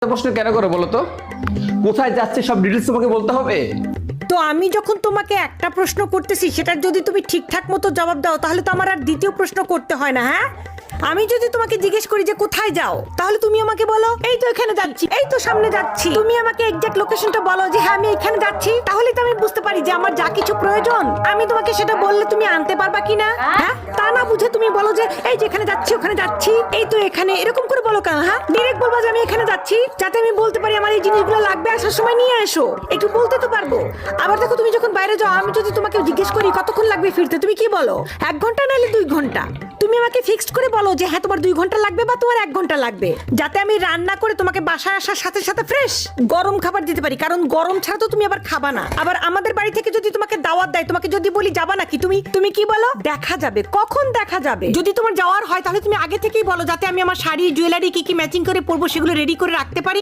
প্রশ্ন কেন করে বলো তো? কোথায় যাচ্ছে সব ডিটেলস তোমাকে বলতে হবে? তো আমি যখন তোমাকে একটা প্রশ্ন করতেছি সেটার যদি তুমি ঠিকঠাক মতো জবাব দাও তাহলে তো আমার আর দ্বিতীয় প্রশ্ন করতে হয় না। হ্যাঁ, আমি যদি তোমাকে জিজ্ঞেস করি যে কোথায় যাও, তাহলে তুমি আমাকে বলো এই তো এখানে যাচ্ছি, এই তো সামনে যাচ্ছি। তুমি আমাকে এক্সাক্ট লোকেশনটা বলো যে হ্যাঁ আমি এখানে যাচ্ছি, তাহলে তো আমি বুঝতে পারি যে আমার যা কিছু প্রয়োজন আমি তোমাকে সেটা বললে তুমি আনতে পারবা কিনা। হ্যাঁ, তা না বুঝে তুমি বলো যে এই যে এখানে যাচ্ছি, ওখানে যাচ্ছি, এই তো এখানে, এরকম করে বলো কেন? হ্যাঁ, ডিরেক্ট বলবা যে আমি এখানে যাচ্ছি, যাতে আমি বলতে পারি আমার এই জিনিসগুলো লাগবে, আসার সময় নিয়ে এসো। একটু বলতে তো পারবো। আবার দেখো তুমি যখন বাইরে যাও, আমি যদি তোমাকে জিজ্ঞেস করি কতক্ষণ লাগবে ফিরতে, তুমি কি বলো? 1 ঘন্টা নাহলে 2 ঘন্টা। তুমি আমাকে ফিক্সড করে বলো যে হ্যাঁ তোমার 2 ঘন্টা লাগবে বা তোমার 1 ঘন্টা লাগবে, যাতে আমি রান্না করে তোমাকে বাসায় আসার সাথে সাথে ফ্রেশ গরম খাবার দিতে পারি, কারণ গরম ছাড়া তো তুমি আবার খাবা না। আবার আমাদের বাড়ি থেকে যদি তোমাকে দাওয়াত দেয়, তোমাকে যদি বলি যাবা নাকি, তুমি কি বলো? দেখা যাবে। কখন দেখা যাবে? যদি তোমার যাওয়ার হয় তাহলে তুমি আগে থেকেই বলো, যাতে আমি আমার শাড়ি জুয়েলারি কি কি ম্যাচিং করে পরবো সেগুলো রেডি করে রাখতে পারি।